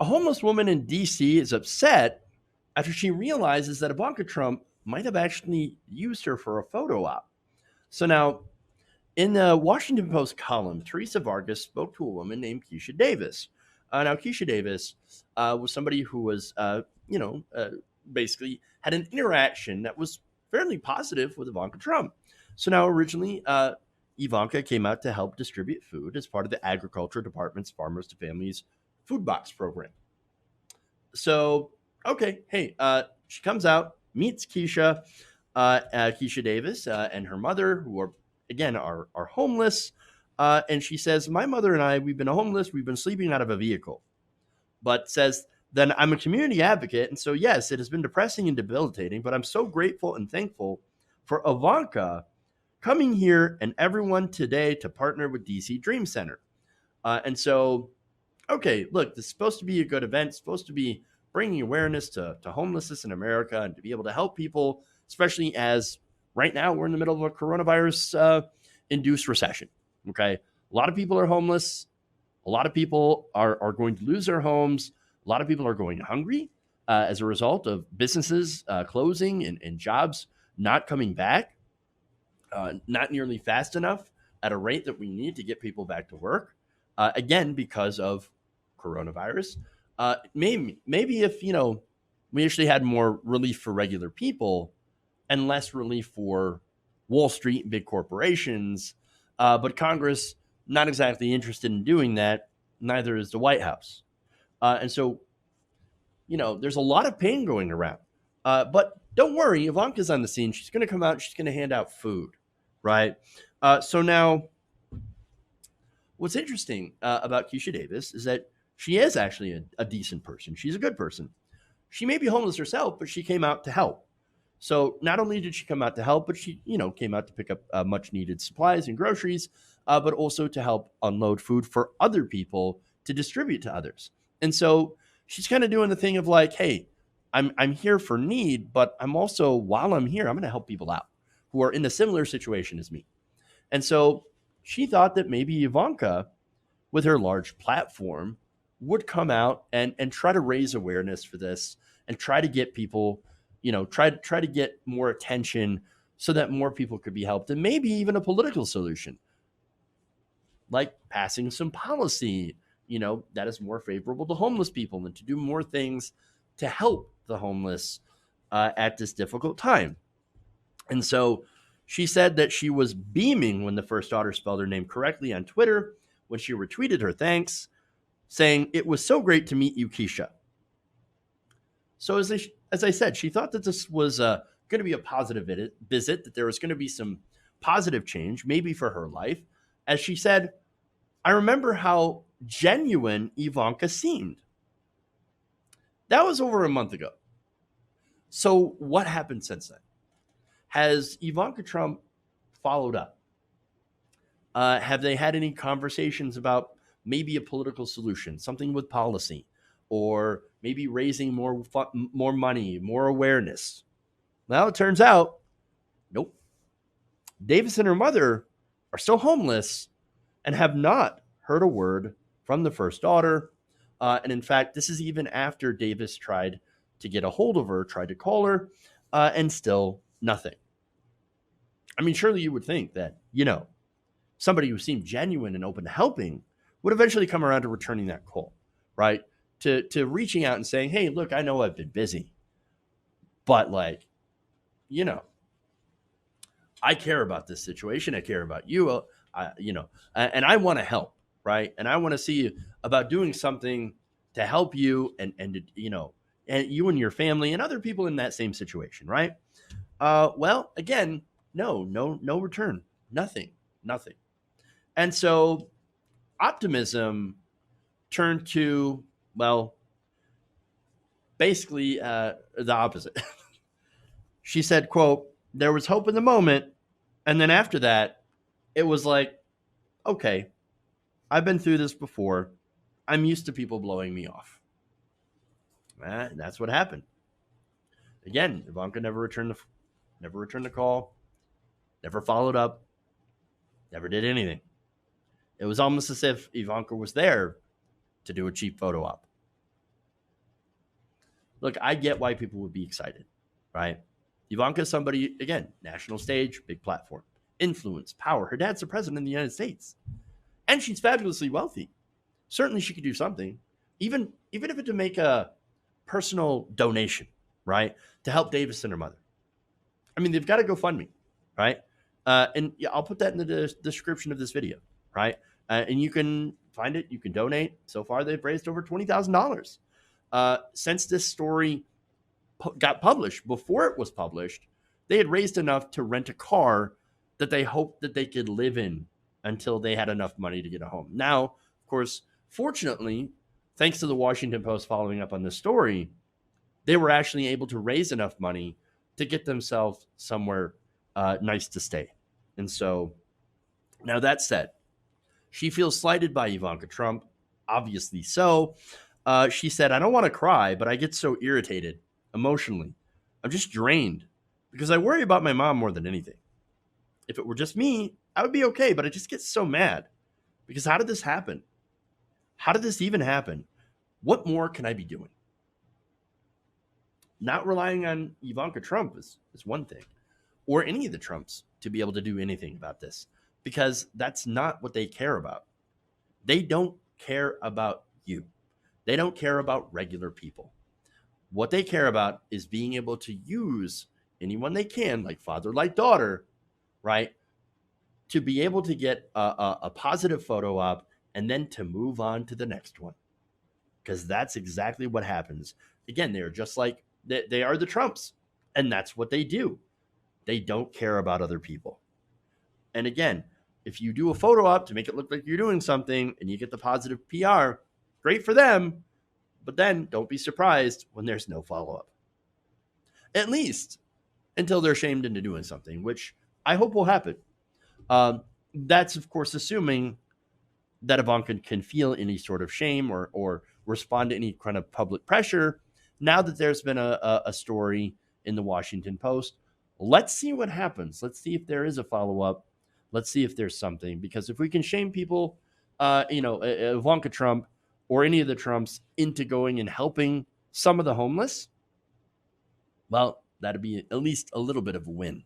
A homeless woman in D.C. is upset after she realizes that Ivanka Trump might have actually used her for a photo op. So now, in the Washington Post column, Teresa Vargas spoke to a woman named Keisha Davis. Now, Keisha Davis was somebody who was, basically had an interaction that was fairly positive with Ivanka Trump. So now, originally, Ivanka came out to help distribute food as part of the Agriculture Department's Farmers to Families food box program. So, okay, hey, she comes out, meets Keisha Davis, and her mother, who are again are homeless. And she says, "My mother and I, we've been homeless. We've been sleeping out of a vehicle." But says, "Then I'm a community advocate, and so yes, it has been depressing and debilitating. But I'm so grateful and thankful for Ivanka coming here and everyone today to partner with DC Dream Center." And so, okay, look, this is supposed to be a good event, it's supposed to be bringing awareness to homelessness in America and to be able to help people, especially as right now we're in the middle of a coronavirus induced recession. Okay. A lot of people are homeless. A lot of people are going to lose their homes. A lot of people are going hungry as a result of businesses closing and jobs not coming back, not nearly fast enough at a rate that we need to get people back to work. Again, because of coronavirus. Maybe if we actually had more relief for regular people and less relief for Wall Street and big corporations, but Congress not exactly interested in doing that. Neither is the White House, and so there's a lot of pain going around. But don't worry, Ivanka's on the scene. She's going to come out. And she's going to hand out food, right? So now what's interesting about Keisha Davis is that she is actually a decent person. She's a good person. She may be homeless herself, but she came out to help. So not only did she come out to help, but she, came out to pick up much needed supplies and groceries, but also to help unload food for other people to distribute to others. And so she's kind of doing the thing of like, hey, I'm here for need, but I'm also, while I'm here, I'm going to help people out who are in a similar situation as me. And so she thought that maybe Ivanka, with her large platform, would come out and try to raise awareness for this and try to get people, try to get more attention so that more people could be helped and maybe even a political solution like passing some policy, that is more favorable to homeless people and to do more things to help the homeless at this difficult time. And so she said that she was beaming when the first daughter spelled her name correctly on Twitter when she retweeted her thanks, saying, "It was so great to meet you, Keisha." So as I said, she thought that this was going to be a positive visit, that there was going to be some positive change, maybe for her life. As she said, "I remember how genuine Ivanka seemed." That was over a month ago. So what happened since then? Has Ivanka Trump followed up? Have they had any conversations about maybe a political solution, something with policy, or maybe raising more money, more awareness? Well, it turns out, nope. Davis and her mother are still homeless and have not heard a word from the first daughter. And in fact, this is even after Davis tried to get a hold of her, tried to call her, and still nothing. I mean, surely you would think that, somebody who seemed genuine and open to helping would eventually come around to returning that call, right? To reaching out and saying, "Hey, look, I know I've been busy, but you know, I care about this situation. I care about you, and I want to help, right? And I want to see about doing something to help you and you and your family and other people in that same situation, right?" Well, again, no return, nothing. And so optimism turned to, well, basically the opposite. She said, quote, "There was hope in the moment. And then after that, it was like, okay, I've been through this before. I'm used to people blowing me off." And that's what happened. Again, Ivanka never returned the call, never followed up, never did anything. It was almost as if Ivanka was there to do a cheap photo op. Look, I get why people would be excited, right? Ivanka is somebody, again, national stage, big platform, influence, power. Her dad's the president of the United States, and she's fabulously wealthy. Certainly, she could do something, even if it to make a personal donation, right, to help Davis and her mother. I mean, they've got to GoFundMe, right? And yeah, I'll put that in the description of this video, right? And you can find it. You can donate. So far, they've raised over $20,000. Since this story got published, before it was published, they had raised enough to rent a car that they hoped that they could live in until they had enough money to get a home. Now, of course, fortunately, thanks to the Washington Post following up on this story, they were actually able to raise enough money to get themselves somewhere nice to stay. And so, now that said, she feels slighted by Ivanka Trump, obviously so. She said, I don't want to cry, but I get so irritated emotionally. I'm just drained because I worry about my mom more than anything. If it were just me, I would be okay, but I just get so mad because how did this happen? How did this even happen? What more can I be doing? Not relying on Ivanka Trump is one thing, or any of the Trumps to be able to do anything about this, because that's not what they care about. They don't care about you. They don't care about regular people. What they care about is being able to use anyone they can, like father, like daughter, right, to be able to get a positive photo op and then to move on to the next one. Because that's exactly what happens. Again, they're just like, they are the Trumps, and that's what they do. They don't care about other people. And again, if you do a photo op to make it look like you're doing something and you get the positive PR, great for them. But then don't be surprised when there's no follow up. At least until they're shamed into doing something, which I hope will happen. That's, of course, assuming that Ivanka can feel any sort of shame or respond to any kind of public pressure. Now that there's been a story in the Washington Post, let's see what happens. Let's see if there is a follow up. Let's see if there's something. Because if we can shame people, Ivanka Trump or any of the Trumps into going and helping some of the homeless, well, that'd be at least a little bit of a win.